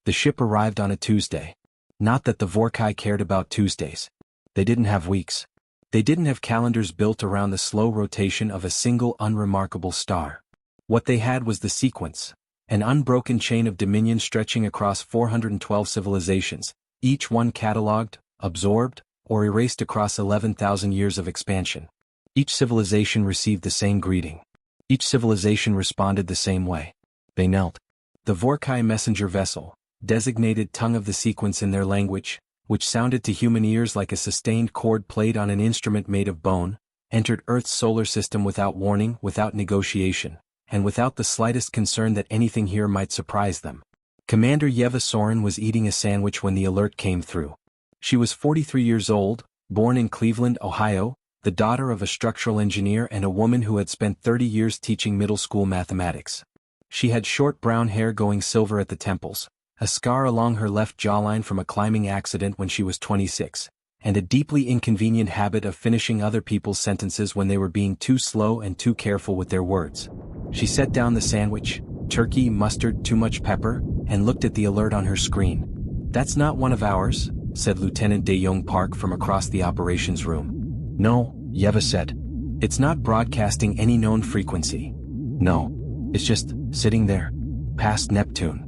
The ship arrived on a Tuesday. Not that the Vorkai cared about Tuesdays. They didn't have weeks. They didn't have calendars built around the slow rotation of a single unremarkable star. What they had was the sequence, an unbroken chain of dominion stretching across 412 civilizations, each one catalogued, absorbed, or erased across 11,000 years of expansion. Each civilization received the same greeting. Each civilization responded the same way. They knelt. The Vorkai messenger vessel, designated tongue of the sequence in their language, which sounded to human ears like a sustained chord played on an instrument made of bone, entered Earth's solar system without warning, without negotiation, and without the slightest concern that anything here might surprise them. Commander Yeva Soren was eating a sandwich when the alert came through. She was 43 years old, born in Cleveland, Ohio, the daughter of a structural engineer and a woman who had spent 30 years teaching middle school mathematics. She had short brown hair going silver at the temples, a scar along her left jawline from a climbing accident when she was 26, and a deeply inconvenient habit of finishing other people's sentences when they were being too slow and too careful with their words. She set down the sandwich, turkey, mustard, too much pepper, and looked at the alert on her screen. "That's not one of ours," said Lieutenant De Jong Park from across the operations room. "No," Yeva said. "It's not broadcasting any known frequency. No. It's just sitting there, past Neptune.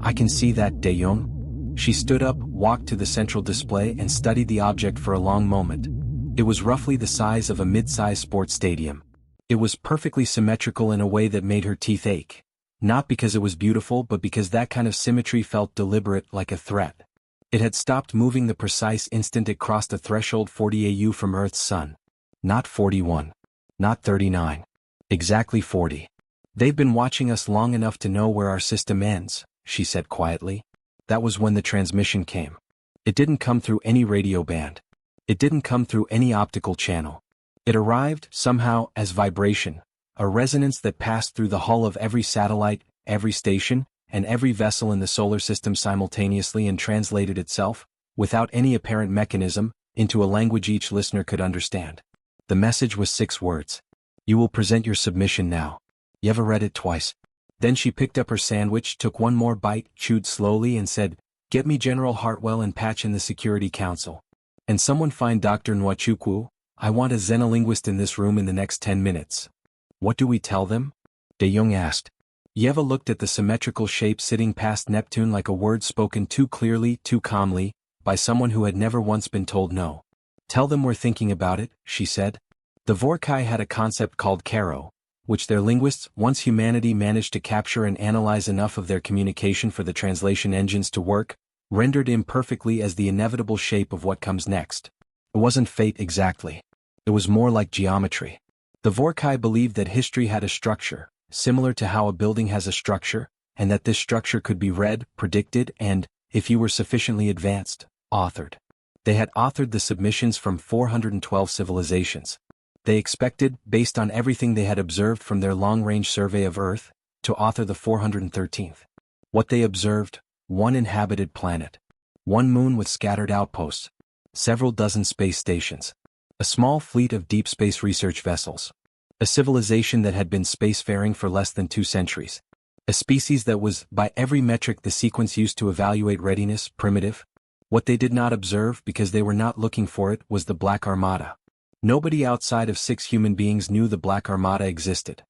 I can see that, De Jong." She stood up, walked to the central display and studied the object for a long moment. It was roughly the size of a mid-sized sports stadium. It was perfectly symmetrical in a way that made her teeth ache. Not because it was beautiful but because that kind of symmetry felt deliberate, like a threat. It had stopped moving the precise instant it crossed a threshold 40 AU from Earth's sun. Not 41. Not 39. Exactly 40. "They've been watching us long enough to know where our system ends," she said quietly. That was when the transmission came. It didn't come through any radio band. It didn't come through any optical channel. It arrived, somehow, as vibration, a resonance that passed through the hull of every satellite, every station, and every vessel in the solar system simultaneously and translated itself, without any apparent mechanism, into a language each listener could understand. The message was 6 words. "You will present your submission now." Yeva read it twice. Then she picked up her sandwich, took one more bite, chewed slowly and said, "Get me General Hartwell and Patch in the Security Council. And someone find Dr. Nwachukwu. I want a xenolinguist in this room in the next 10 minutes. "What do we tell them?" De Jong asked. Yeva looked at the symmetrical shape sitting past Neptune like a word spoken too clearly, too calmly, by someone who had never once been told no. "Tell them we're thinking about it," she said. The Vorkai had a concept called Karo, which their linguists, once humanity managed to capture and analyze enough of their communication for the translation engines to work, rendered imperfectly as the inevitable shape of what comes next. It wasn't fate exactly. It was more like geometry. The Vorkai believed that history had a structure, similar to how a building has a structure, and that this structure could be read, predicted, and, if you were sufficiently advanced, authored. They had authored the submissions from 412 civilizations. They expected, based on everything they had observed from their long-range survey of Earth, to author the 413th. What they observed: 1 inhabited planet, 1 moon with scattered outposts, several dozen space stations, a small fleet of deep space research vessels, a civilization that had been spacefaring for less than 2 centuries, a species that was, by every metric the sequence used to evaluate readiness, primitive. What they did not observe, because they were not looking for it, was the Black Armada. Nobody outside of 6 human beings knew the Black Armada existed.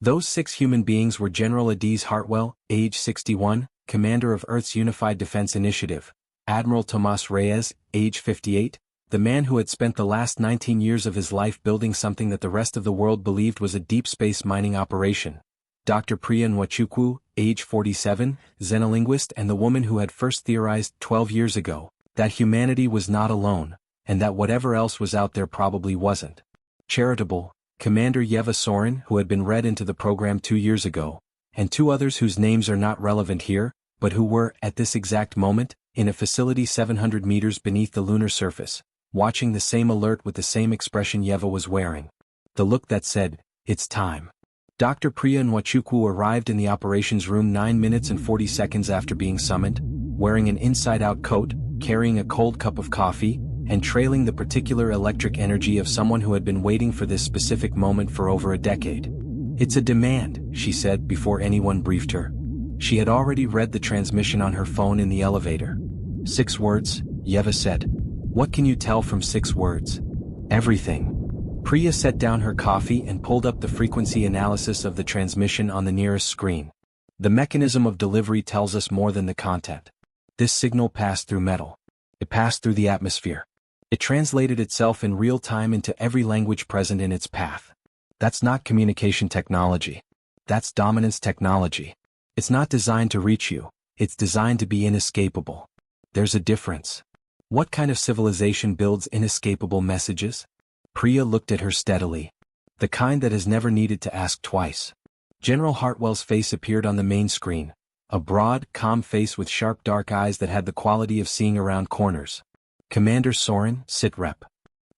Those 6 human beings were General Adiz Hartwell, age 61, commander of Earth's Unified Defense Initiative; Admiral Tomas Reyes, age 58, the man who had spent the last 19 years of his life building something that the rest of the world believed was a deep space mining operation; Dr. Priya Nwachukwu, age 47, xenolinguist and the woman who had first theorized 12 years ago that humanity was not alone, and that whatever else was out there probably wasn't. Charitable, Commander Yeva Soren, who had been read into the program 2 years ago, and 2 others whose names are not relevant here, but who were, at this exact moment, in a facility 700 meters beneath the lunar surface, watching the same alert with the same expression Yeva was wearing. The look that said, "It's time." Dr. Priya Nwachukwu arrived in the operations room 9 minutes and 40 seconds after being summoned, wearing an inside-out coat, carrying a cold cup of coffee, and trailing the particular electric energy of someone who had been waiting for this specific moment for over a decade. "It's a demand," she said before anyone briefed her. She had already read the transmission on her phone in the elevator. 6 words, Yeva said. What can you tell from 6 words? Everything. Priya set down her coffee and pulled up the frequency analysis of the transmission on the nearest screen. The mechanism of delivery tells us more than the content. This signal passed through metal. It passed through the atmosphere. It translated itself in real time into every language present in its path. That's not communication technology. That's dominance technology. It's not designed to reach you, it's designed to be inescapable. There's a difference. What kind of civilization builds inescapable messages? Priya looked at her steadily. The kind that has never needed to ask twice. General Hartwell's face appeared on the main screen, a broad, calm face with sharp dark eyes that had the quality of seeing around corners. Commander Soren, sitrep.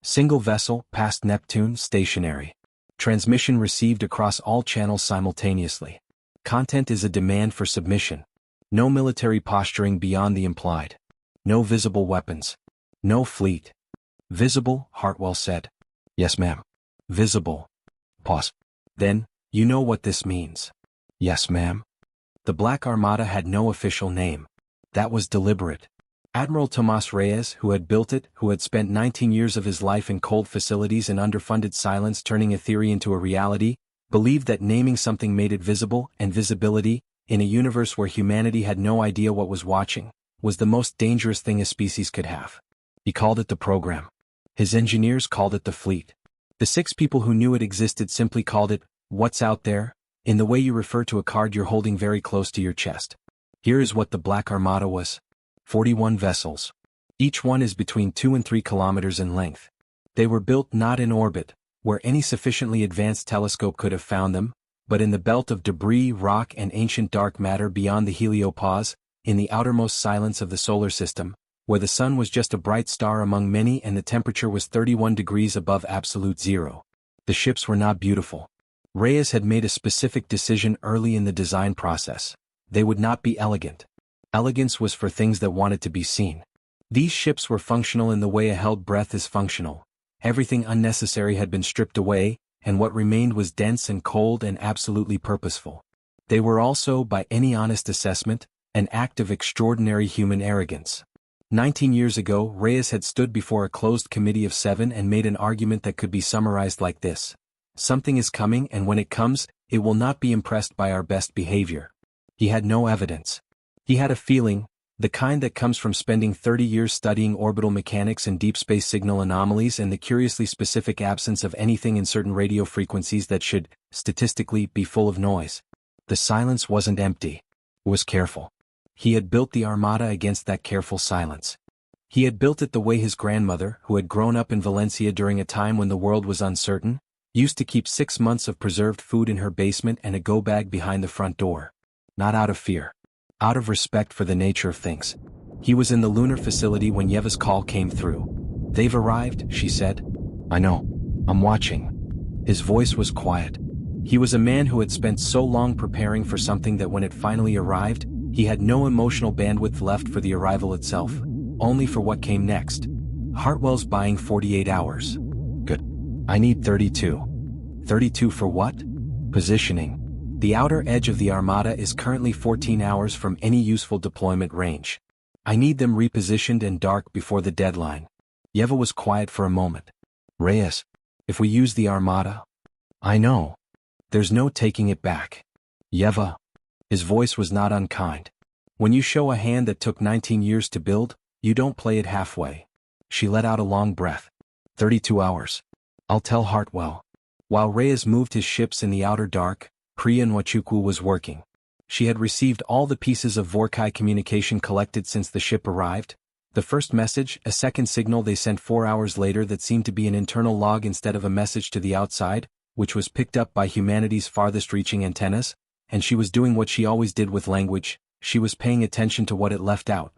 Single vessel, past Neptune, stationary. Transmission received across all channels simultaneously. Content is a demand for submission. No military posturing beyond the implied. No visible weapons. No fleet. Visible, Hartwell said. Yes, ma'am. Visible. Pause. Then, you know what this means. Yes, ma'am. The Black Armada had no official name. That was deliberate. Admiral Tomas Reyes, who had built it, who had spent 19 years of his life in cold facilities and underfunded silence turning a theory into a reality, believed that naming something made it visible, and visibility, in a universe where humanity had no idea what was watching, was the most dangerous thing a species could have. He called it the program. His engineers called it the fleet. The 6 people who knew it existed simply called it, what's out there, in the way you refer to a card you're holding very close to your chest. Here is what the Black Armada was. 41 vessels. Each one is between 2 and 3 kilometers in length. They were built not in orbit, where any sufficiently advanced telescope could have found them, but in the belt of debris, rock and ancient dark matter beyond the heliopause, in the outermost silence of the solar system, where the sun was just a bright star among many and the temperature was 31 degrees above absolute zero. The ships were not beautiful. Reyes had made a specific decision early in the design process. They would not be elegant. Elegance was for things that wanted to be seen. These ships were functional in the way a held breath is functional. Everything unnecessary had been stripped away, and what remained was dense and cold and absolutely purposeful. They were also, by any honest assessment, an act of extraordinary human arrogance. 19 years ago, Reyes had stood before a closed committee of 7 and made an argument that could be summarized like this. Something is coming, and when it comes, it will not be impressed by our best behavior. He had no evidence. He had a feeling, the kind that comes from spending 30 years studying orbital mechanics and deep space signal anomalies and the curiously specific absence of anything in certain radio frequencies that should, statistically, be full of noise. The silence wasn't empty. It was careful. He had built the Armada against that careful silence. He had built it the way his grandmother, who had grown up in Valencia during a time when the world was uncertain, used to keep 6 months of preserved food in her basement and a go-bag behind the front door. Not out of fear. Out of respect for the nature of things. He was in the lunar facility when Yeva's call came through. They've arrived, she said. I know. I'm watching. His voice was quiet. He was a man who had spent so long preparing for something that when it finally arrived, he had no emotional bandwidth left for the arrival itself, only for what came next. Hartwell's buying 48 hours. Good. I need 32. 32 for what? Positioning. The outer edge of the Armada is currently 14 hours from any useful deployment range. I need them repositioned and dark before the deadline. Yeva was quiet for a moment. Reyes, if we use the Armada? I know. There's no taking it back. Yeva. His voice was not unkind. When you show a hand that took 19 years to build, you don't play it halfway. She let out a long breath. 32 hours. I'll tell Hartwell. While Reyes moved his ships in the outer dark, Priya Nwachukwu was working. She had received all the pieces of Vorkai communication collected since the ship arrived. The first message, a second signal they sent 4 hours later that seemed to be an internal log instead of a message to the outside, which was picked up by humanity's farthest-reaching antennas, and she was doing what she always did with language, she was paying attention to what it left out.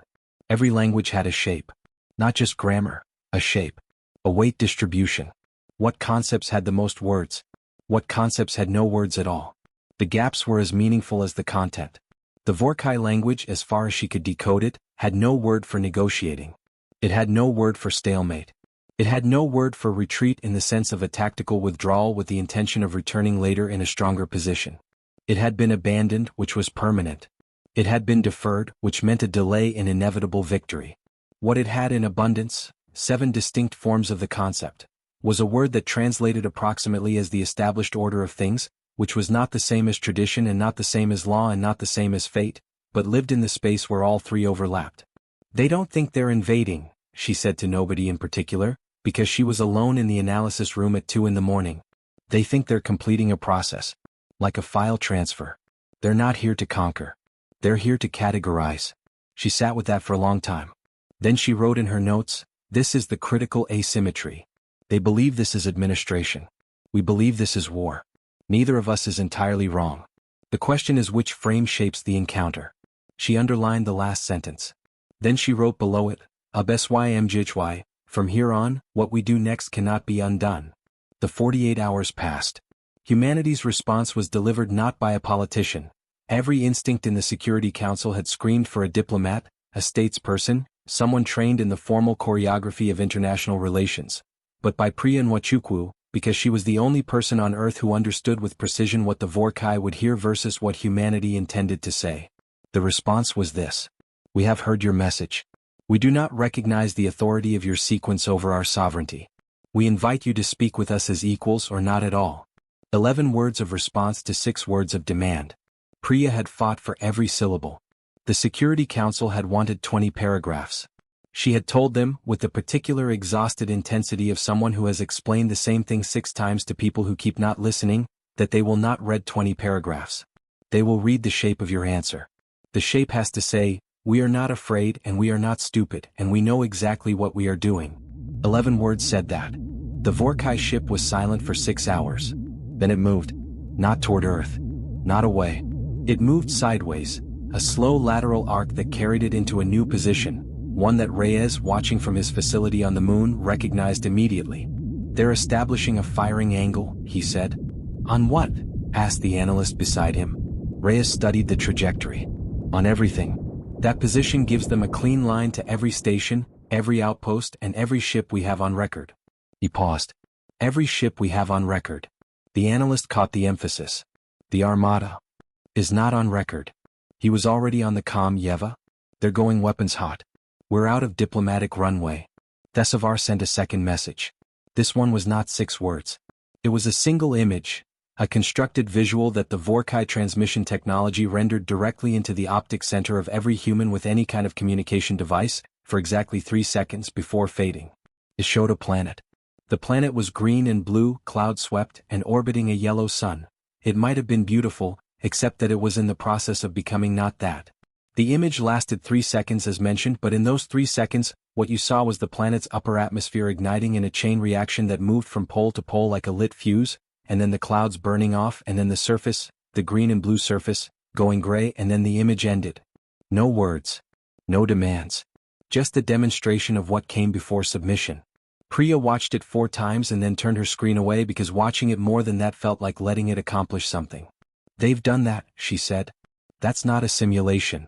Every language had a shape. Not just grammar, a shape. A weight distribution. What concepts had the most words? What concepts had no words at all? The gaps were as meaningful as the content. The Vorkai language, as far as she could decode it, had no word for negotiating. It had no word for stalemate. It had no word for retreat in the sense of a tactical withdrawal with the intention of returning later in a stronger position. It had been abandoned, which was permanent. It had been deferred, which meant a delay in inevitable victory. What it had in abundance, 7 distinct forms of the concept, was a word that translated approximately as the established order of things, which was not the same as tradition and not the same as law and not the same as fate, but lived in the space where all three overlapped. They don't think they're invading, she said to nobody in particular, because she was alone in the analysis room at 2 in the morning. They think they're completing a process. Like a file transfer. They're not here to conquer. They're here to categorize. She sat with that for a long time. Then she wrote in her notes, "This is the critical asymmetry. They believe this is administration. We believe this is war. Neither of us is entirely wrong. The question is which frame shapes the encounter." She underlined the last sentence. Then she wrote below it, HFY, "From here on, what we do next cannot be undone." The 48 hours passed. Humanity's response was delivered not by a politician. Every instinct in the Security Council had screamed for a diplomat, a statesperson, someone trained in the formal choreography of international relations. But by Priya Nwachukwu, because she was the only person on Earth who understood with precision what the Vorkai would hear versus what humanity intended to say. The response was this. "We have heard your message. We do not recognize the authority of your sequence over our sovereignty. We invite you to speak with us as equals or not at all." 11 words of response to 6 words of demand. Priya had fought for every syllable. The Security Council had wanted 20 paragraphs. She had told them, with the particular exhausted intensity of someone who has explained the same thing 6 times to people who keep not listening, that they will not read 20 paragraphs. They will read the shape of your answer. The shape has to say, "We are not afraid and we are not stupid and we know exactly what we are doing." 11 words said that. The Vorkai ship was silent for 6 hours. Then it moved. Not toward Earth. Not away. It moved sideways, a slow lateral arc that carried it into a new position, one that Reyes, watching from his facility on the moon, recognized immediately. "They're establishing a firing angle," he said. "On what?" asked the analyst beside him. Reyes studied the trajectory. "On everything. That position gives them a clean line to every station, every outpost and every ship we have on record." He paused. "Every ship we have on record." The analyst caught the emphasis. "The Armada is not on record." He was already on the comm. "Yeva? They're going weapons hot. We're out of diplomatic runway." Thesavar sent a second message. This one was not 6 words. It was a single image, a constructed visual that the Vorkai transmission technology rendered directly into the optic center of every human with any kind of communication device, for exactly 3 seconds before fading. It showed a planet. The planet was green and blue, cloud-swept, and orbiting a yellow sun. It might have been beautiful, except that it was in the process of becoming not that. The image lasted 3 seconds as mentioned, but in those 3 seconds, what you saw was the planet's upper atmosphere igniting in a chain reaction that moved from pole to pole like a lit fuse, and then the clouds burning off, and then the surface, the green and blue surface, going gray, and then the image ended. No words. No demands. Just the demonstration of what came before submission. Priya watched it 4 times and then turned her screen away because watching it more than that felt like letting it accomplish something. "They've done that," she said. "That's not a simulation."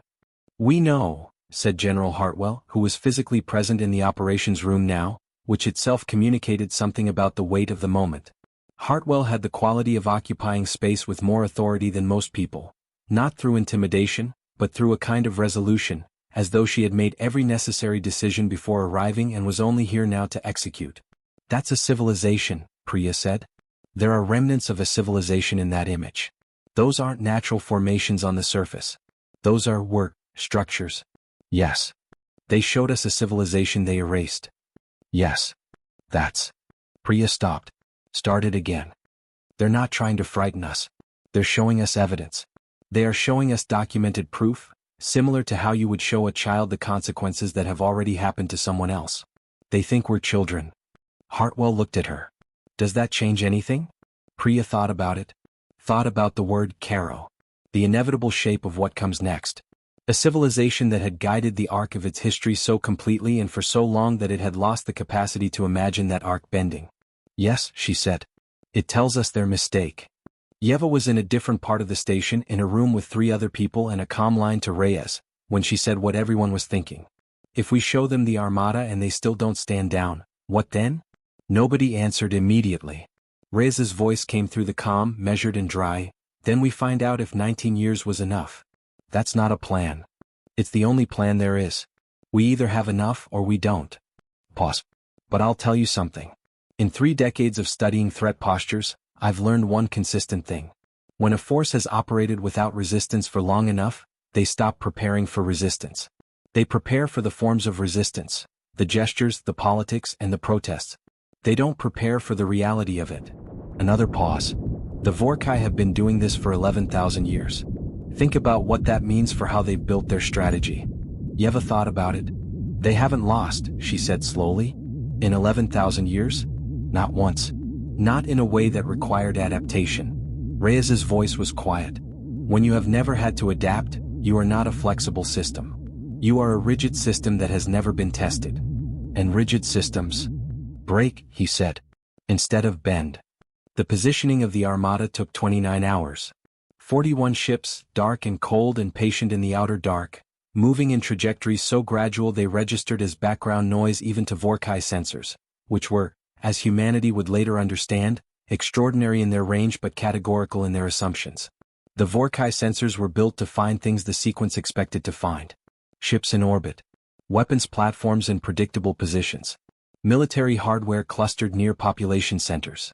"We know," said General Hartwell, who was physically present in the operations room now, which itself communicated something about the weight of the moment. Hartwell had the quality of occupying space with more authority than most people, not through intimidation, but through a kind of resolution, as though she had made every necessary decision before arriving and was only here now to execute. "That's a civilization," Priya said. "There are remnants of a civilization in that image. Those aren't natural formations on the surface. Those are work structures." "Yes. They showed us a civilization they erased." "Yes. That's..." Priya stopped. Started again. "They're not trying to frighten us. They're showing us evidence. They are showing us documented proof, similar to how you would show a child the consequences that have already happened to someone else. They think we're children." Hartwell looked at her. "Does that change anything?" Priya thought about it. Thought about the word Karo. The inevitable shape of what comes next. A civilization that had guided the arc of its history so completely and for so long that it had lost the capacity to imagine that arc bending. "Yes," she said. "It tells us their mistake." Yeva was in a different part of the station in a room with 3 other people and a comm line to Reyes, when she said what everyone was thinking. "If we show them the Armada and they still don't stand down, what then?" Nobody answered immediately. Reyes's voice came through the comm, measured and dry. "Then we find out if 19 years was enough. That's not a plan. It's the only plan there is. We either have enough or we don't. Pause. But I'll tell you something. In 3 decades of studying threat postures, I've learned one consistent thing. When a force has operated without resistance for long enough, they stop preparing for resistance. They prepare for the forms of resistance, the gestures, the politics, and the protests. They don't prepare for the reality of it. Another pause. The Vorkai have been doing this for 11,000 years. Think about what that means for how they've built their strategy. You ever thought about it? They haven't lost, she said slowly. In 11,000 years? Not once. Not in a way that required adaptation. Reyes's voice was quiet. When you have never had to adapt, you are not a flexible system. You are a rigid system that has never been tested. And rigid systems break, he said, instead of bend. The positioning of the Armada took 29 hours. 41 ships, dark and cold and patient in the outer dark, moving in trajectories so gradual they registered as background noise even to Vorkai sensors, which were, as humanity would later understand, extraordinary in their range but categorical in their assumptions. The Vorkai sensors were built to find things the sequence expected to find. Ships in orbit. Weapons platforms in predictable positions. Military hardware clustered near population centers.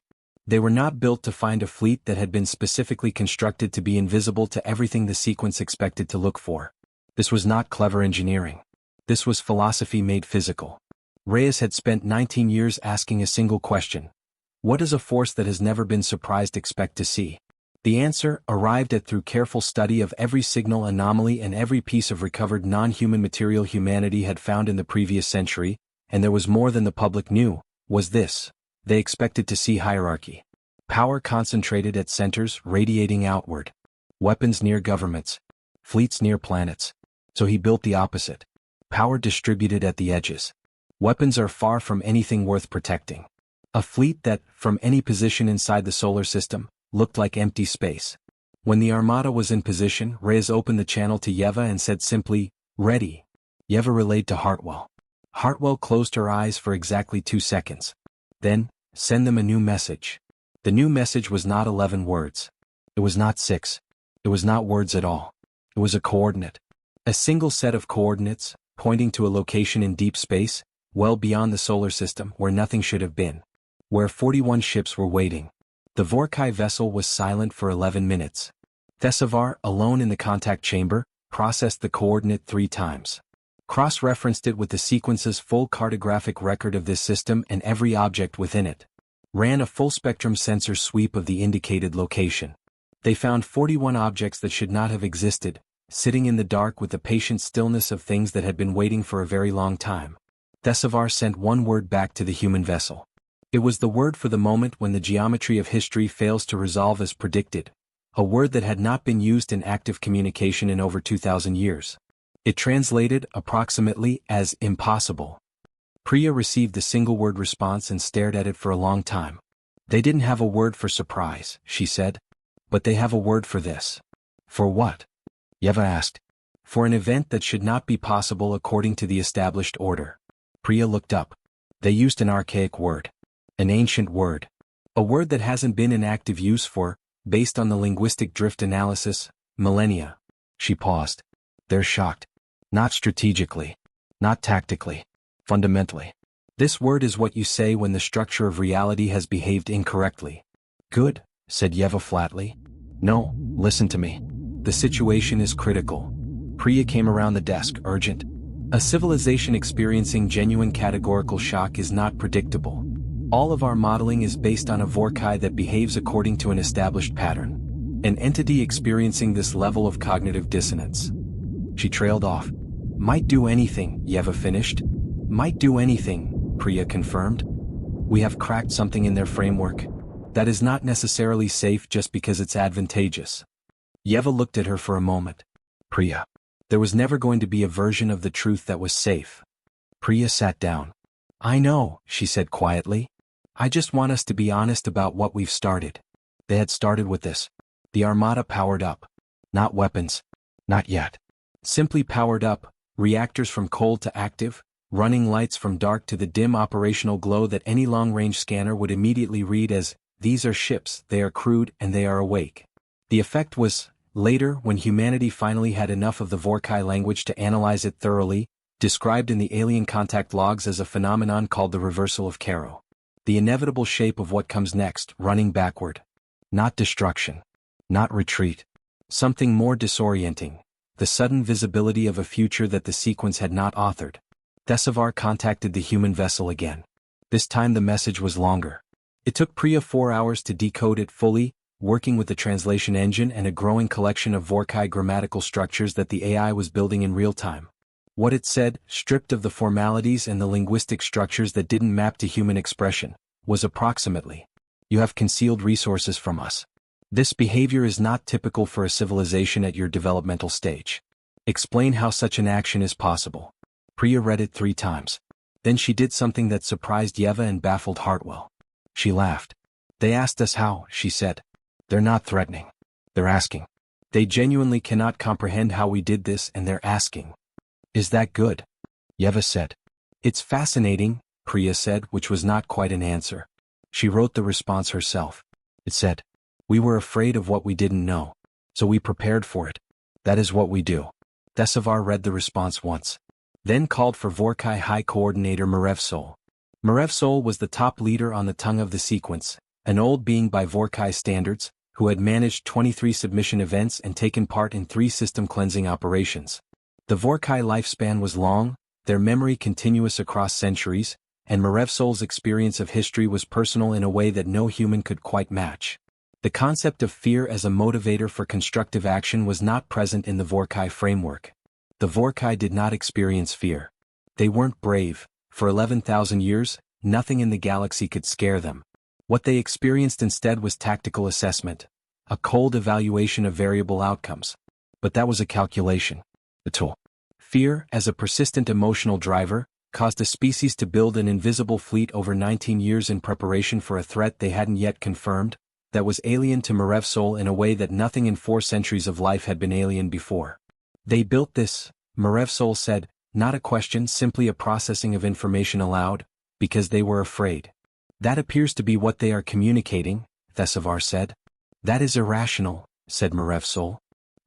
They were not built to find a fleet that had been specifically constructed to be invisible to everything the sequence expected to look for. This was not clever engineering. This was philosophy made physical. Reyes had spent 19 years asking a single question. What does a force that has never been surprised expect to see? The answer, arrived at through careful study of every signal anomaly and every piece of recovered non-human material humanity had found in the previous century, and there was more than the public knew, was this. They expected to see hierarchy. Power concentrated at centers, radiating outward. Weapons near governments. Fleets near planets. So he built the opposite. Power distributed at the edges. Weapons are far from anything worth protecting. A fleet that, from any position inside the solar system, looked like empty space. When the Armada was in position, Reyes opened the channel to Yeva and said simply, "Ready." Yeva relayed to Hartwell. Hartwell closed her eyes for exactly 2 seconds. Then, send them a new message. The new message was not 11 words. It was not 6. It was not words at all. It was a coordinate. A single set of coordinates, pointing to a location in deep space, well beyond the solar system where nothing should have been. Where 41 ships were waiting. The Vorkai vessel was silent for 11 minutes. Thesavar, alone in the contact chamber, processed the coordinate 3 times. Cross-referenced it with the sequence's full cartographic record of this system and every object within it. Ran a full-spectrum sensor sweep of the indicated location. They found 41 objects that should not have existed, sitting in the dark with the patient stillness of things that had been waiting for a very long time. Thesavar sent one word back to the human vessel. It was the word for the moment when the geometry of history fails to resolve as predicted, a word that had not been used in active communication in over 2,000 years. It translated, approximately, as impossible. Priya received the single-word response and stared at it for a long time. They didn't have a word for surprise, she said. But they have a word for this. For what? Yeva asked. For an event that should not be possible according to the established order. Priya looked up. They used an archaic word. An ancient word. A word that hasn't been in active use for, based on the linguistic drift analysis, millennia. She paused. They're shocked. Not strategically. Not tactically. Fundamentally. This word is what you say when the structure of reality has behaved incorrectly. Good, said Yeva flatly. No, listen to me. The situation is critical. Priya came around the desk, urgent. A civilization experiencing genuine categorical shock is not predictable. All of our modeling is based on a Vorkai that behaves according to an established pattern. An entity experiencing this level of cognitive dissonance. She trailed off. Might do anything, Yeva finished. Might do anything, Priya confirmed. We have cracked something in their framework. That is not necessarily safe just because it's advantageous. Yeva looked at her for a moment. Priya. There was never going to be a version of the truth that was safe. Priya sat down. I know, she said quietly. I just want us to be honest about what we've started. They had started with this. The Armada powered up. Not weapons. Not yet. Simply powered up, reactors from cold to active, running lights from dark to the dim operational glow that any long-range scanner would immediately read as, these are ships, they are crewed, and they are awake. The effect was, Later, when humanity finally had enough of the Vorkai language to analyze it thoroughly, described in the alien contact logs as a phenomenon called the reversal of Caro. The inevitable shape of what comes next, running backward. Not destruction. Not retreat. Something more disorienting. The sudden visibility of a future that the sequence had not authored. Thesavar contacted the human vessel again. This time the message was longer. It took Priya 4 hours to decode it fully, working with the translation engine and a growing collection of Vorkai grammatical structures that the AI was building in real time. What it said, stripped of the formalities and the linguistic structures that didn't map to human expression, was approximately, "You have concealed resources from us. This behavior is not typical for a civilization at your developmental stage. Explain how such an action is possible." Priya read it 3 times. Then she did something that surprised Yeva and baffled Hartwell. She laughed. "They asked us how," she said. "They're not threatening. They're asking. They genuinely cannot comprehend how we did this and they're asking." "Is that good?" Yeva said. "It's fascinating," Priya said, which was not quite an answer. She wrote the response herself. It said, "We were afraid of what we didn't know. So we prepared for it. That is what we do." Thesavar read the response once. Then called for Vorkai High Coordinator Marevsol. Marevsol was the top leader on the tongue of the sequence, an old being by Vorkai standards, who had managed 23 submission events and taken part in 3 system cleansing operations. The Vorkai lifespan was long, their memory continuous across centuries, and Marevsol's experience of history was personal in a way that no human could quite match. The concept of fear as a motivator for constructive action was not present in the Vorkai framework. The Vorkai did not experience fear. They weren't brave. For 11,000 years, nothing in the galaxy could scare them. What they experienced instead was tactical assessment, a cold evaluation of variable outcomes. But that was a calculation. A tool. Fear, as a persistent emotional driver, caused a species to build an invisible fleet over 19 years in preparation for a threat they hadn't yet confirmed, that was alien to Marevsol in a way that nothing in 4 centuries of life had been alien before. They built this, Marevsol said, not a question, simply a processing of information aloud, because they were afraid. "That appears to be what they are communicating," Thesavar said. "That is irrational," said Marevsol.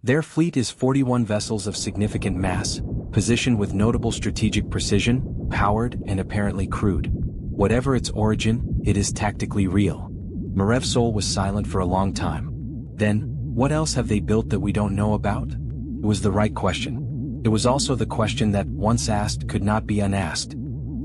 "Their fleet is 41 vessels of significant mass, positioned with notable strategic precision, powered and apparently crewed. Whatever its origin, it is tactically real." Marevsol was silent for a long time. Then, "What else have they built that we don't know about?" It was the right question. It was also the question that, once asked, could not be unasked.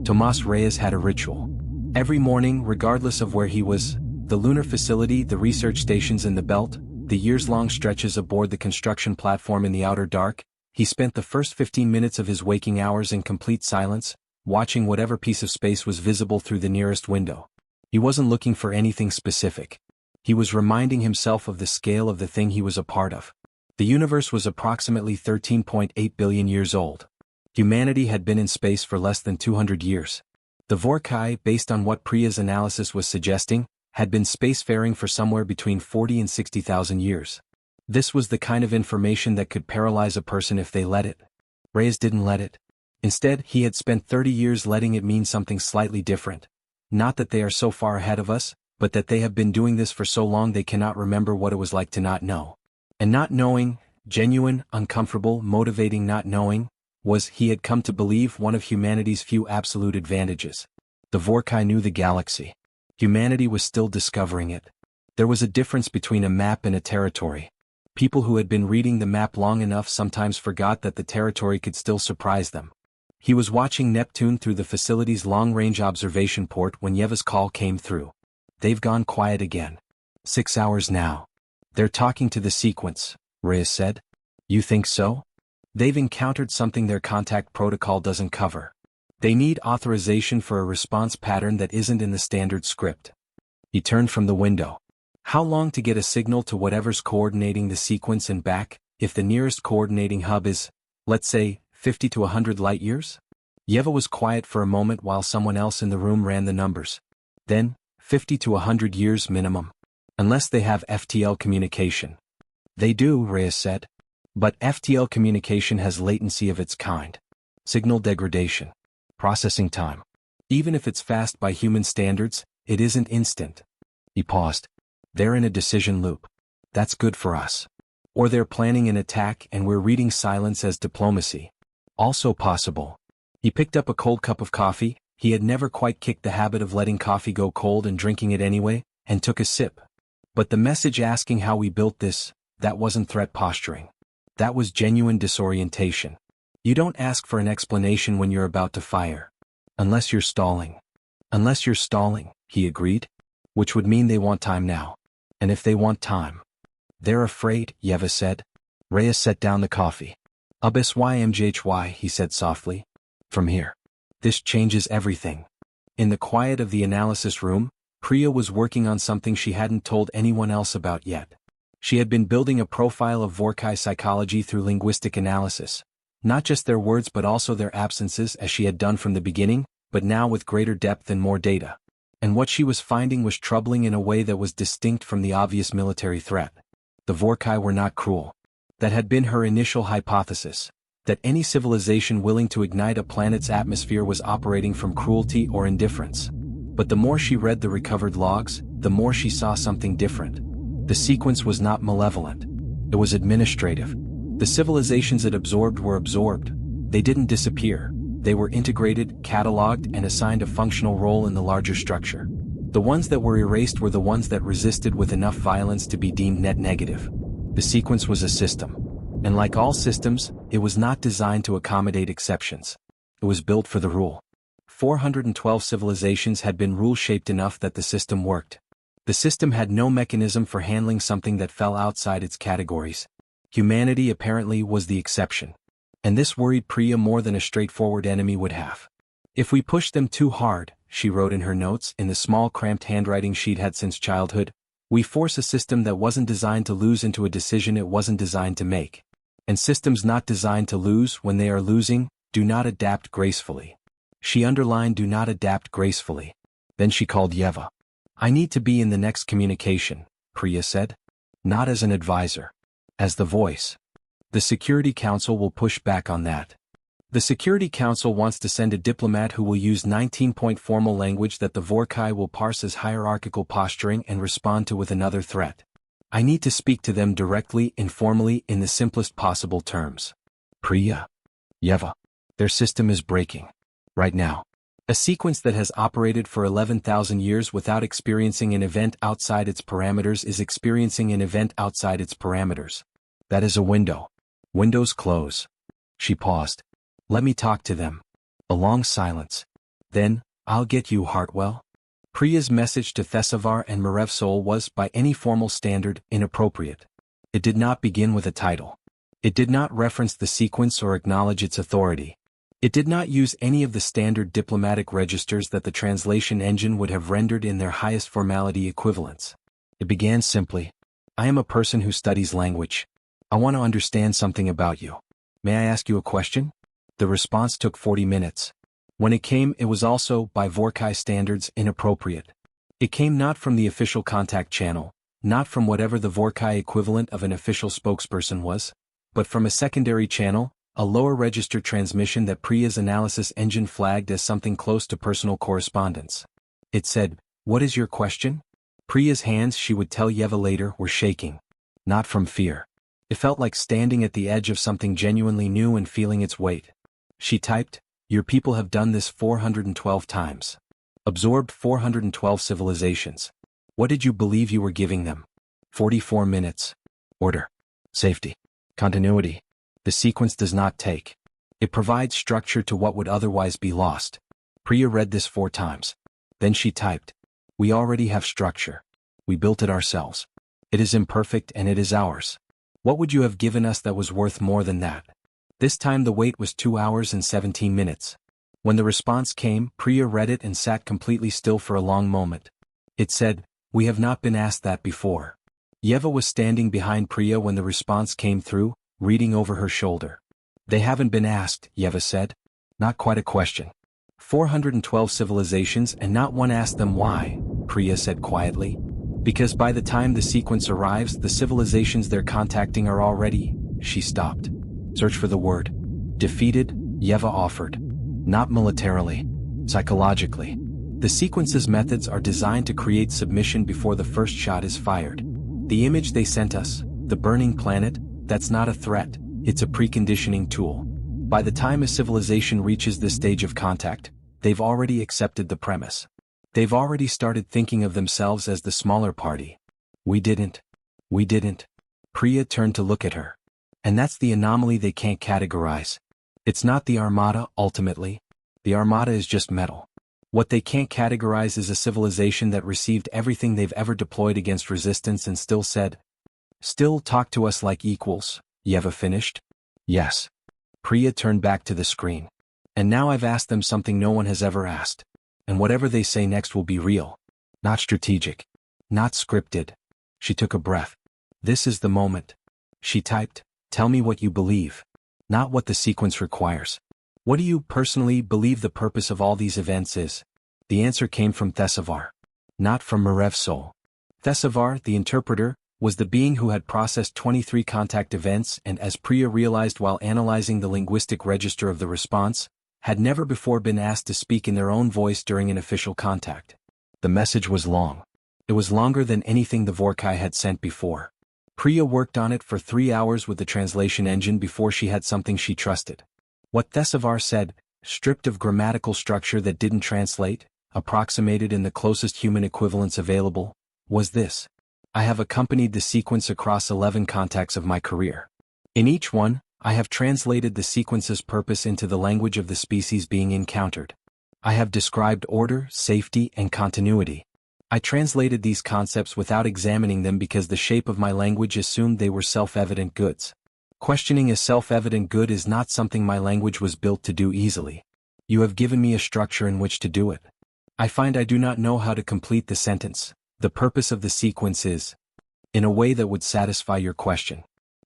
Tomas Reyes had a ritual. Every morning, regardless of where he was, the lunar facility, the research stations in the belt, the years-long stretches aboard the construction platform in the outer dark, he spent the first 15 minutes of his waking hours in complete silence, watching whatever piece of space was visible through the nearest window. He wasn't looking for anything specific. He was reminding himself of the scale of the thing he was a part of. The universe was approximately 13.8 billion years old. Humanity had been in space for less than 200 years. The Vorkai, based on what Priya's analysis was suggesting, had been spacefaring for somewhere between 40 and 60,000 years. This was the kind of information that could paralyze a person if they let it. Reyes didn't let it. Instead, he had spent 30 years letting it mean something slightly different. Not that they are so far ahead of us, but that they have been doing this for so long they cannot remember what it was like to not know. And not knowing, genuine, uncomfortable, motivating not knowing, was, he had come to believe, one of humanity's few absolute advantages. The Vorkai knew the galaxy. Humanity was still discovering it. There was a difference between a map and a territory. People who had been reading the map long enough sometimes forgot that the territory could still surprise them. He was watching Neptune through the facility's long-range observation port when Yeva's call came through. "They've gone quiet again. 6 hours now. They're talking to the sequence," Reyes said. "You think so? They've encountered something their contact protocol doesn't cover. They need authorization for a response pattern that isn't in the standard script." He turned from the window. "How long to get a signal to whatever's coordinating the sequence and back, if the nearest coordinating hub is, let's say, 50 to 100 light years?" Yeva was quiet for a moment while someone else in the room ran the numbers. Then, 50 to 100 years minimum. Unless they have FTL communication. "They do," Reyes said. "But FTL communication has latency of its kind. Signal degradation. Processing time. Even if it's fast by human standards, it isn't instant." He paused. "They're in a decision loop. That's good for us. Or they're planning an attack and we're reading silence as diplomacy. Also possible. He picked up a cold cup of coffee. He had never quite kicked the habit of letting coffee go cold and drinking it anyway, and took a sip. But the message asking how we built this, that wasn't threat posturing. That was genuine disorientation. You don't ask for an explanation when you're about to fire. Unless you're stalling. Unless you're stalling, he agreed. Which would mean they want time now. And if they want time. They're afraid, Yeva said. Reyes set down the coffee. HFY, he said softly. From here. This changes everything. In the quiet of the analysis room, Priya was working on something she hadn't told anyone else about yet. She had been building a profile of Vorkai psychology through linguistic analysis. Not just their words but also their absences as she had done from the beginning, but now with greater depth and more data. And what she was finding was troubling in a way that was distinct from the obvious military threat. The Vorkai were not cruel. That had been her initial hypothesis. That any civilization willing to ignite a planet's atmosphere was operating from cruelty or indifference. But the more she read the recovered logs, the more she saw something different. The sequence was not malevolent. It was administrative. The civilizations it absorbed were absorbed. They didn't disappear. They were integrated, catalogued, and assigned a functional role in the larger structure. The ones that were erased were the ones that resisted with enough violence to be deemed net negative. The sequence was a system. And like all systems, it was not designed to accommodate exceptions. It was built for the rule. 412 civilizations had been rule-shaped enough that the system worked. The system had no mechanism for handling something that fell outside its categories. Humanity apparently was the exception. And this worried Priya more than a straightforward enemy would have. If we pushed them too hard, she wrote in her notes in the small cramped handwriting she'd had since childhood, we force a system that wasn't designed to lose into a decision it wasn't designed to make. And systems not designed to lose when they are losing, do not adapt gracefully. She underlined do not adapt gracefully. Then she called Yeva. I need to be in the next communication, Priya said. Not as an advisor. As the voice. The Security Council will push back on that. The Security Council wants to send a diplomat who will use 19-point formal language that the Vorkai will parse as hierarchical posturing and respond to with another threat. I need to speak to them directly, informally, in the simplest possible terms. Priya. Yeva. Their system is breaking. Right now. A sequence that has operated for 11,000 years without experiencing an event outside its parameters is experiencing an event outside its parameters. That is a window. Windows close. She paused. Let me talk to them. A long silence. Then, I'll get you, Hartwell. Priya's message to Thesavar and Marevsol was, by any formal standard, inappropriate. It did not begin with a title. It did not reference the sequence or acknowledge its authority. It did not use any of the standard diplomatic registers that the translation engine would have rendered in their highest formality equivalents. It began simply, I am a person who studies language. I want to understand something about you. May I ask you a question? The response took 40 minutes. When it came, it was also, by Vorkai standards, inappropriate. It came not from the official contact channel, not from whatever the Vorkai equivalent of an official spokesperson was, but from a secondary channel, a lower register transmission that Priya's analysis engine flagged as something close to personal correspondence. It said, What is your question? Priya's hands, she would tell Yeva later, were shaking. Not from fear. It felt like standing at the edge of something genuinely new and feeling its weight. She typed, Your people have done this 412 times. Absorbed 412 civilizations. What did you believe you were giving them? 44 minutes. Order. Safety. Continuity. The sequence does not take. It provides structure to what would otherwise be lost. Priya read this 4 times. Then she typed, We already have structure. We built it ourselves. It is imperfect and it is ours. What would you have given us that was worth more than that? This time the wait was 2 hours and 17 minutes. When the response came, Priya read it and sat completely still for a long moment. It said, We have not been asked that before. Yeva was standing behind Priya when the response came through, reading over her shoulder. They haven't been asked, Yeva said. Not quite a question. 412 civilizations and not one asked them why, Priya said quietly. Because by the time the sequence arrives, the civilizations they're contacting are already... She stopped. Search for the word. Defeated, Yeva offered. Not militarily. Psychologically. The sequence's methods are designed to create submission before the first shot is fired. The image they sent us, the burning planet, That's not a threat, it's a preconditioning tool. By the time a civilization reaches this stage of contact, they've already accepted the premise. They've already started thinking of themselves as the smaller party. We didn't. Priya turned to look at her. And that's the anomaly they can't categorize. It's not the Armada, ultimately. The Armada is just metal. What they can't categorize is a civilization that received everything they've ever deployed against resistance and still said, "Still talk to us like equals." Yeva finished. Yes. Priya turned back to the screen. And now I've asked them something no one has ever asked. And whatever they say next will be real. Not strategic. Not scripted. She took a breath. This is the moment. She typed, "Tell me what you believe. Not what the sequence requires. What do you personally believe the purpose of all these events is?" The answer came from Thesavar. Not from Marevsol. Thesavar, the interpreter, was the being who had processed 23 contact events and, as Priya realized while analyzing the linguistic register of the response, had never before been asked to speak in their own voice during an official contact. The message was long. It was longer than anything the Vorkai had sent before. Priya worked on it for 3 hours with the translation engine before she had something she trusted. What Thesavar said, stripped of grammatical structure that didn't translate, approximated in the closest human equivalents available, was this: I have accompanied the sequence across 11 contacts of my career. In each one, I have translated the sequence's purpose into the language of the species being encountered. I have described order, safety, and continuity. I translated these concepts without examining them because the shape of my language assumed they were self-evident goods. Questioning a self-evident good is not something my language was built to do easily. You have given me a structure in which to do it. I find I do not know how to complete the sentence. The purpose of the sequence is, in a way that would satisfy your question.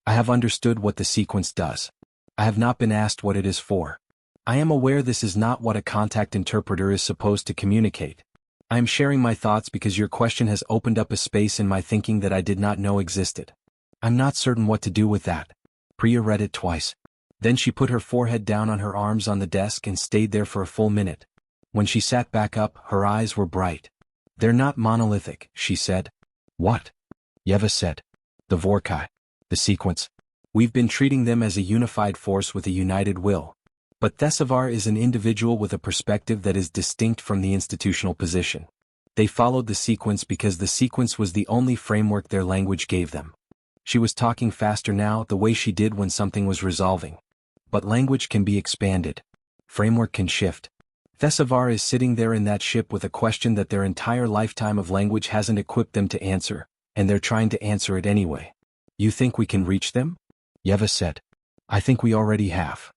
I have understood what the sequence does. I have not been asked what it is for. I am aware this is not what a contact interpreter is supposed to communicate. I am sharing my thoughts because your question has opened up a space in my thinking that I did not know existed. I'm not certain what to do with that. Priya read it twice. Then she put her forehead down on her arms on the desk and stayed there for a full minute. When she sat back up, her eyes were bright. They're not monolithic, she said. What? Yeva said. The Vorkai. The sequence. We've been treating them as a unified force with a united will. But Thesavar is an individual with a perspective that is distinct from the institutional position. They followed the sequence because the sequence was the only framework their language gave them. She was talking faster now, the way she did when something was resolving. But language can be expanded. Framework can shift. Thesavar is sitting there in that ship with a question that their entire lifetime of language hasn't equipped them to answer, and they're trying to answer it anyway. You think we can reach them? Yeva said. I think we already have.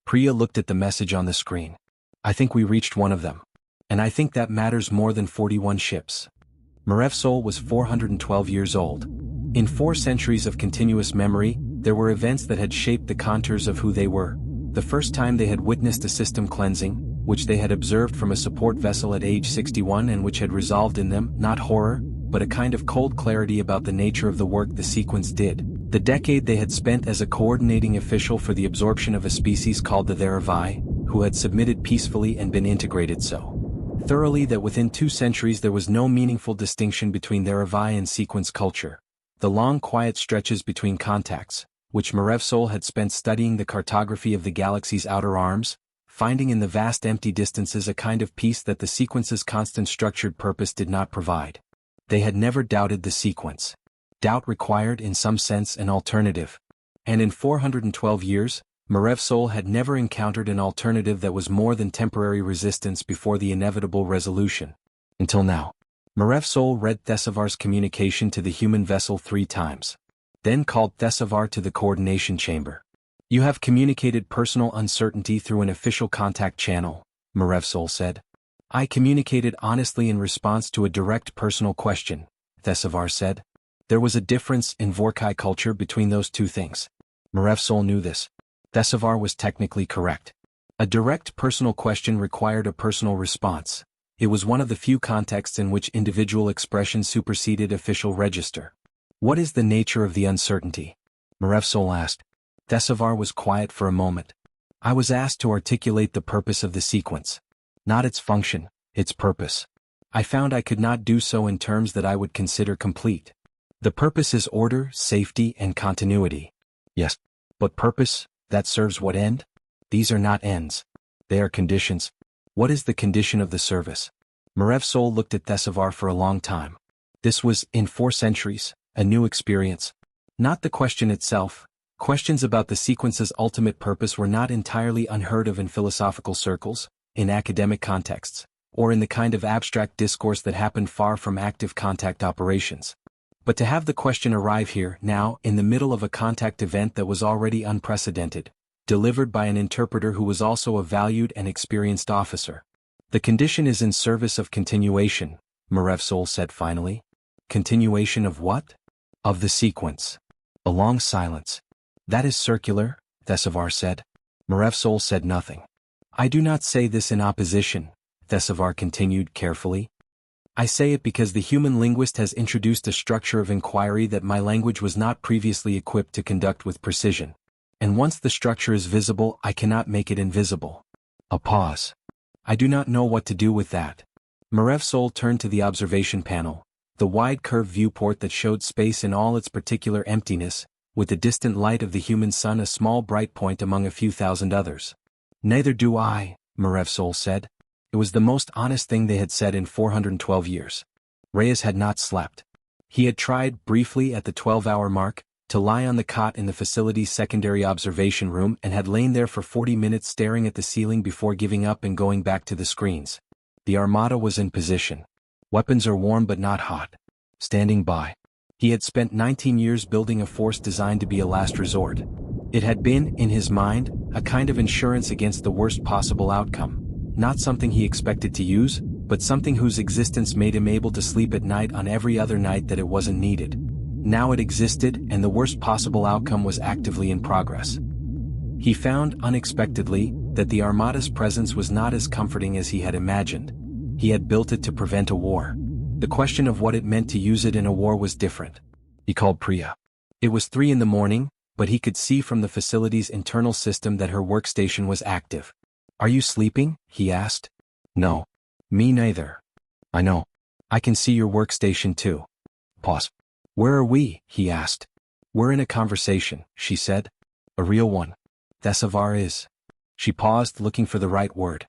Priya looked at the message on the screen. I think we reached one of them. And I think that matters more than 41 ships. Marevsol was 412 years old. In 4 centuries of continuous memory, there were events that had shaped the contours of who they were. The first time they had witnessed a system cleansing, which they had observed from a support vessel at age 61 and which had resolved in them, not horror, but a kind of cold clarity about the nature of the work the sequence did. The decade they had spent as a coordinating official for the absorption of a species called the HFY, who had submitted peacefully and been integrated so thoroughly that within 2 centuries there was no meaningful distinction between the HFY and sequence culture. The long quiet stretches between contacts, which Marevsol had spent studying the cartography of the galaxy's outer arms, finding in the vast empty distances a kind of peace that the sequence's constant structured purpose did not provide. They had never doubted the sequence. Doubt required in some sense an alternative. And in 412 years, Marevsol had never encountered an alternative that was more than temporary resistance before the inevitable resolution. Until now. Marevsol read Thesavar's communication to the human vessel 3 times. Then called Thesavar to the coordination chamber. You have communicated personal uncertainty through an official contact channel, Marevsol said. I communicated honestly in response to a direct personal question, Thesavar said. There was a difference in Vorkai culture between those 2 things. Marevsol knew this. Thesavar was technically correct. A direct personal question required a personal response. It was one of the few contexts in which individual expression superseded official register. What is the nature of the uncertainty? Marevsol asked. Thesavar was quiet for a moment. I was asked to articulate the purpose of the sequence. Not its function, its purpose. I found I could not do so in terms that I would consider complete. The purpose is order, safety, and continuity. Yes. But purpose, that serves what end? These are not ends. They are conditions. What is the condition of the service? Marev's soul looked at Thesavar for a long time. This was, in 4 centuries, a new experience. Not the question itself. Questions about the sequence's ultimate purpose were not entirely unheard of in philosophical circles, in academic contexts, or in the kind of abstract discourse that happened far from active contact operations. But to have the question arrive here, now, in the middle of a contact event that was already unprecedented, delivered by an interpreter who was also a valued and experienced officer. The condition is in service of continuation, Marev's soul said finally. Continuation of what? Of the sequence. A long silence. That is circular, Thesavar said. Marev's soul said nothing. I do not say this in opposition, Thesavar continued carefully. I say it because the human linguist has introduced a structure of inquiry that my language was not previously equipped to conduct with precision. And once the structure is visible, I cannot make it invisible. A pause. I do not know what to do with that. Marev's soul turned to the observation panel, the wide curved viewport that showed space in all its particular emptiness, with the distant light of the human sun a small bright point among a few thousand others. Neither do I, Marev's soul said. It was the most honest thing they had said in 412 years. Reyes had not slept. He had tried, briefly at the 12-hour mark, to lie on the cot in the facility's secondary observation room and had lain there for 40 minutes staring at the ceiling before giving up and going back to the screens. The Armada was in position. Weapons are warm but not hot. Standing by. He had spent 19 years building a force designed to be a last resort. It had been, in his mind, a kind of insurance against the worst possible outcome. Not something he expected to use, but something whose existence made him able to sleep at night on every other night that it wasn't needed. Now it existed, and the worst possible outcome was actively in progress. He found, unexpectedly, that the Armada's presence was not as comforting as he had imagined. He had built it to prevent a war. The question of what it meant to use it in a war was different. He called Priya. It was 3 in the morning, but he could see from the facility's internal system that her workstation was active. Are you sleeping? He asked. No. Me neither. I know. I can see your workstation too. Pause. Where are we? He asked. We're in a conversation, she said. A real one. Thesavar is. She paused, looking for the right word.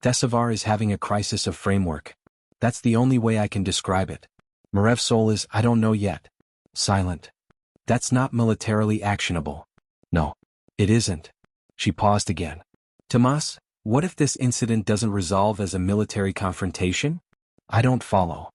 Thesavar is having a crisis of framework. That's the only way I can describe it. Marev's soul is, I don't know yet. Silent. That's not militarily actionable. No. It isn't. She paused again. Tomas, what if this incident doesn't resolve as a military confrontation? I don't follow.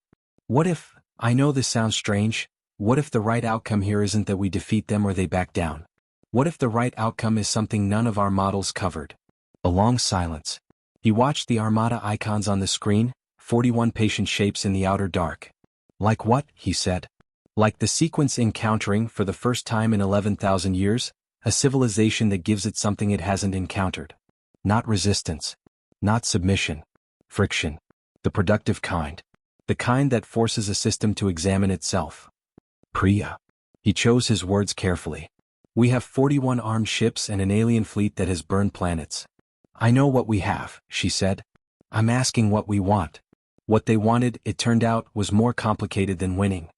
What if, I know this sounds strange, what if the right outcome here isn't that we defeat them or they back down? What if the right outcome is something none of our models covered? A long silence. He watched the Armada icons on the screen, 41 patient shapes in the outer dark. Like what? He said. Like the sequence encountering, for the first time in 11,000 years, a civilization that gives it something it hasn't encountered. Not resistance. Not submission. Friction. The productive kind. The kind that forces a system to examine itself. Priya. He chose his words carefully. We have 41 armed ships and an alien fleet that has burned planets. I know what we have, she said. I'm asking what we want. What they wanted, it turned out, was more complicated than winning.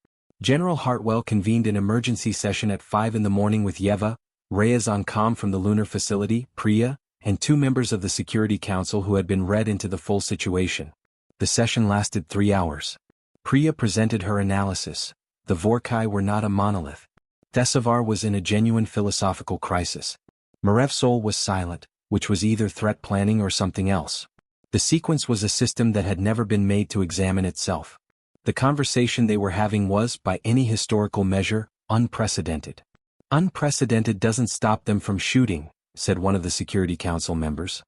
General Hartwell convened an emergency session at 5 in the morning with Yeva, Reyes on comm from the lunar facility, Priya, and 2 members of the Security Council who had been read into the full situation. The session lasted 3 hours. Priya presented her analysis. The Vorkai were not a monolith. Thesavar was in a genuine philosophical crisis. Marev's soul was silent, which was either threat planning or something else. The sequence was a system that had never been made to examine itself. The conversation they were having was, by any historical measure, unprecedented. Unprecedented doesn't stop them from shooting, said one of the Security Council members.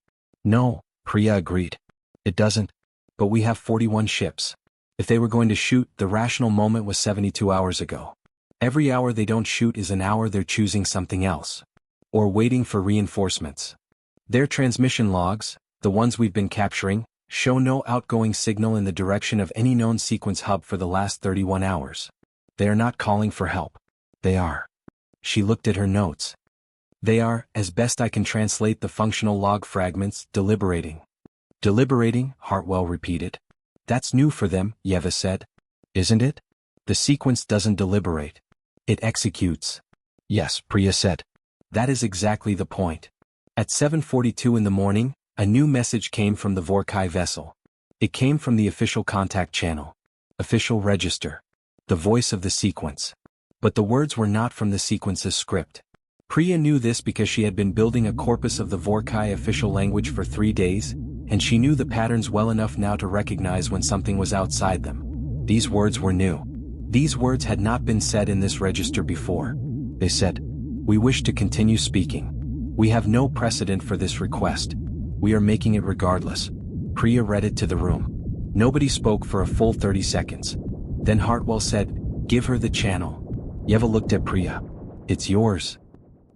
No, Priya agreed. It doesn't. But we have 41 ships. If they were going to shoot, the rational moment was 72 hours ago. Every hour they don't shoot is an hour they're choosing something else. Or waiting for reinforcements. Their transmission logs, the ones we've been capturing, show no outgoing signal in the direction of any known sequence hub for the last 31 hours. They are not calling for help. They are. She looked at her notes. They are, as best I can translate the functional log fragments, deliberating. Deliberating, Hartwell repeated. That's new for them, Yeva said. Isn't it? The sequence doesn't deliberate. It executes. Yes, Priya said. That is exactly the point. At 7:42 in the morning, a new message came from the Vorkai vessel. It came from the official contact channel. Official register. The voice of the sequence. But the words were not from the sequence's script. Priya knew this because she had been building a corpus of the Vorkai official language for 3 days, and she knew the patterns well enough now to recognize when something was outside them. These words were new. These words had not been said in this register before. They said, "We wish to continue speaking. We have no precedent for this request. We are making it regardless." Priya read it to the room. Nobody spoke for a full 30 seconds. Then Hartwell said, "Give her the channel." Yeva looked at Priya. "It's yours."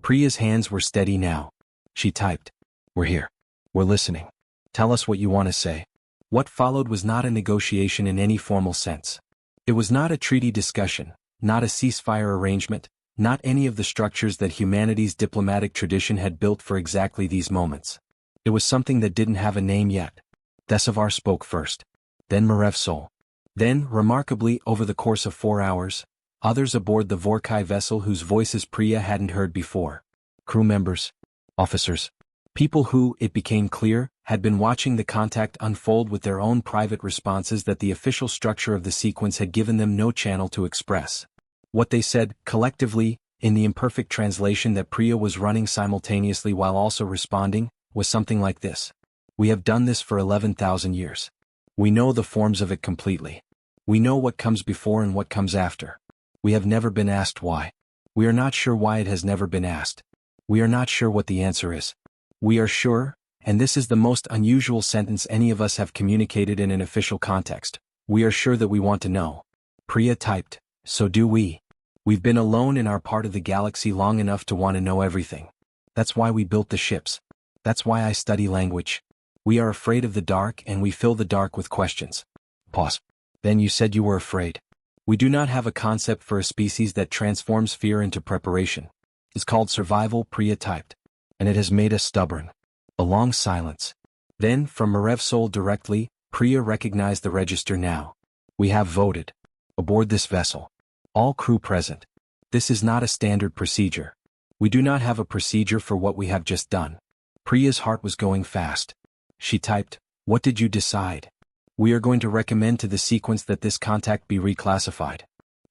Priya's hands were steady now. She typed, "We're here. We're listening. Tell us what you want to say." What followed was not a negotiation in any formal sense. It was not a treaty discussion, not a ceasefire arrangement, not any of the structures that humanity's diplomatic tradition had built for exactly these moments. It was something that didn't have a name yet. Desavar spoke first. Then Marev Sol. Then, remarkably, over the course of 4 hours, others aboard the Vorkai vessel whose voices Priya hadn't heard before. Crew members, officers, people who, it became clear, had been watching the contact unfold with their own private responses that the official structure of the sequence had given them no channel to express. What they said, collectively, in the imperfect translation that Priya was running simultaneously while also responding, was something like this. "We have done this for 11,000 years. We know the forms of it completely. We know what comes before and what comes after. We have never been asked why. We are not sure why it has never been asked. We are not sure what the answer is. We are sure, and this is the most unusual sentence any of us have communicated in an official context, we are sure that we want to know." Priya typed, "So do we. We've been alone in our part of the galaxy long enough to want to know everything. That's why we built the ships. That's why I study language. We are afraid of the dark and we fill the dark with questions." Pause. "Then you said you were afraid. We do not have a concept for a species that transforms fear into preparation. It's called survival," Priya typed. "And it has made us stubborn." A long silence. Then, from Marev Sol directly, Priya recognized the register now. "We have voted. Aboard this vessel. All crew present. This is not a standard procedure. We do not have a procedure for what we have just done." Priya's heart was going fast. She typed, "What did you decide?" "We are going to recommend to the sequence that this contact be reclassified.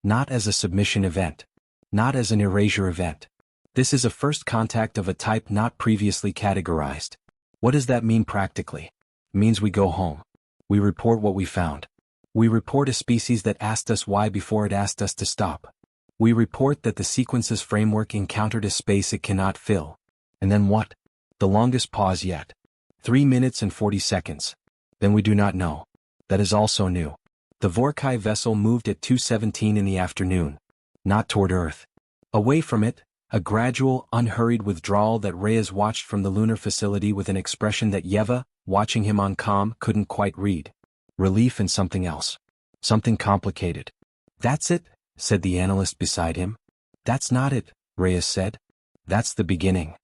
Not as a submission event. Not as an erasure event. This is a first contact of a type not previously categorized." What does that mean practically? It means we go home. We report what we found. We report a species that asked us why before it asked us to stop. We report that the sequence's framework encountered a space it cannot fill. And then what? The longest pause yet. 3 minutes and 40 seconds. Then we do not know. That is also new. The Vorkai vessel moved at 2:17 in the afternoon. Not toward Earth. Away from it, a gradual, unhurried withdrawal that Reyes watched from the lunar facility with an expression that Yeva, watching him on comm, couldn't quite read. Relief and something else. Something complicated. "That's it," said the analyst beside him. "That's not it," Reyes said. "That's the beginning.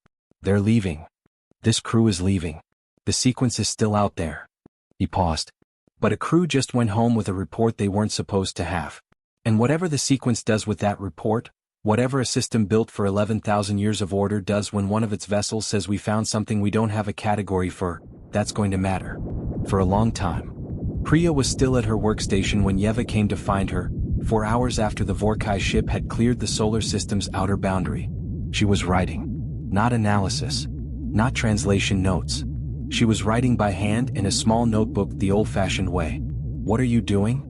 They're leaving. This crew is leaving. The sequence is still out there." He paused. "But a crew just went home with a report they weren't supposed to have. And whatever the sequence does with that report, whatever a system built for 11,000 years of order does when one of its vessels says we found something we don't have a category for, that's going to matter. For a long time." Priya was still at her workstation when Yeva came to find her, 4 hours after the Vorkai ship had cleared the solar system's outer boundary. She was writing. Not analysis. Not translation notes. She was writing by hand in a small notebook the old-fashioned way. "What are you doing?"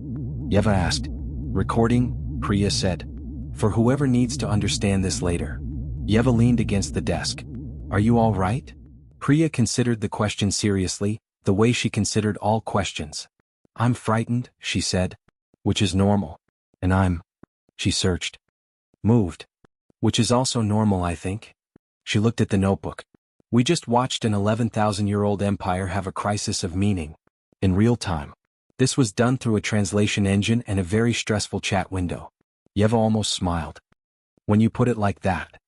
Yeva asked. "Recording," Priya said. "For whoever needs to understand this later." Yeva leaned against the desk. "Are you all right?" Priya considered the question seriously, the way she considered all questions. "I'm frightened," she said. "Which is normal. And she searched. "Moved. Which is also normal, I think." She looked at the notebook. "We just watched an 11,000-year-old empire have a crisis of meaning. In real time. This was done through a translation engine and a very stressful chat window." Yeva almost smiled. "When you put it like that."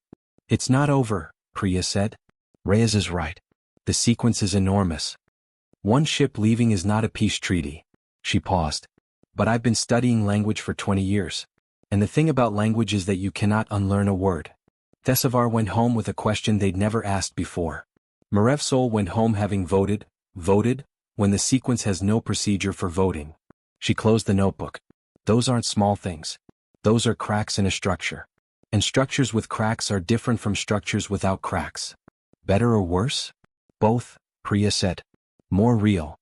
"It's not over," Priya said. "Reyes is right. The sequence is enormous. One ship leaving is not a peace treaty." She paused. "But I've been studying language for 20 years. And the thing about language is that you cannot unlearn a word. Thesavar went home with a question they'd never asked before. Marevsol went home having voted, when the sequence has no procedure for voting. She closed the notebook. Those aren't small things. Those are cracks in a structure. And structures with cracks are different from structures without cracks. Better or worse? Both, Priya said. More real.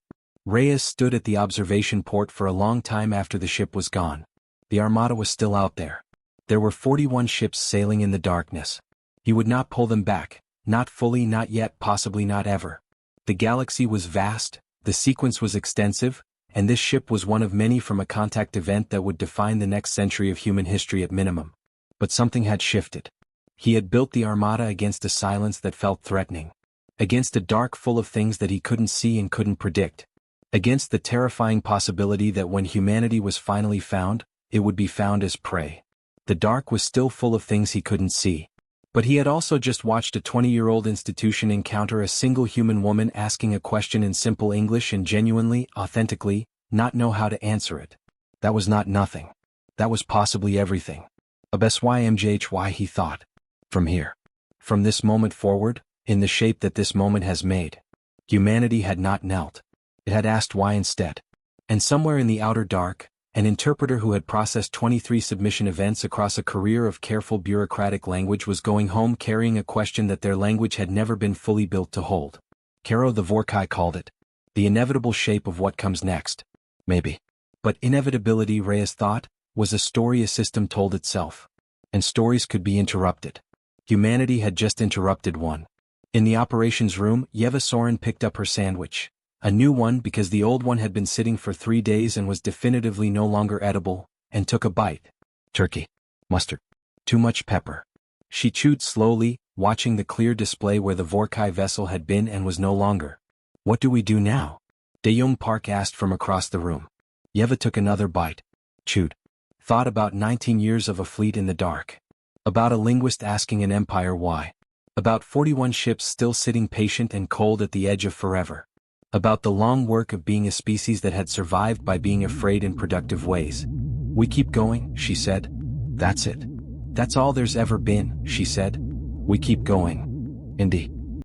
Reyes stood at the observation port for a long time after the ship was gone. The Armada was still out there. There were 41 ships sailing in the darkness. He would not pull them back, not fully, not yet, possibly not ever. The galaxy was vast, the sequence was extensive, and this ship was one of many from a contact event that would define the next century of human history at minimum. But something had shifted. He had built the Armada against a silence that felt threatening. Against a dark full of things that he couldn't see and couldn't predict. Against the terrifying possibility that when humanity was finally found, it would be found as prey. The dark was still full of things he couldn't see. But he had also just watched a 20-year-old institution encounter a single human woman asking a question in simple English and genuinely, authentically, not know how to answer it. That was not nothing. That was possibly everything. A HFY, he thought. From here. From this moment forward, in the shape that this moment has made. Humanity had not knelt. It had asked why instead. And somewhere in the outer dark, an interpreter who had processed 23 submission events across a career of careful bureaucratic language was going home carrying a question that their language had never been fully built to hold. Karo the Vorkai called it. The inevitable shape of what comes next. Maybe. But inevitability, Reyes thought, was a story a system told itself. And stories could be interrupted. Humanity had just interrupted one. In the operations room, Yeva Soren picked up her sandwich. A new one because the old one had been sitting for 3 days and was definitively no longer edible, and took a bite. Turkey. Mustard. Too much pepper. She chewed slowly, watching the clear display where the Vorkai vessel had been and was no longer. What do we do now? De-Jong Park asked from across the room. Yeva took another bite. Chewed. Thought about 19 years of a fleet in the dark. About a linguist asking an empire why. About 41 ships still sitting patient and cold at the edge of forever. About the long work of being a species that had survived by being afraid in productive ways. We keep going, she said. That's it. That's all there's ever been, she said. We keep going. Indeed.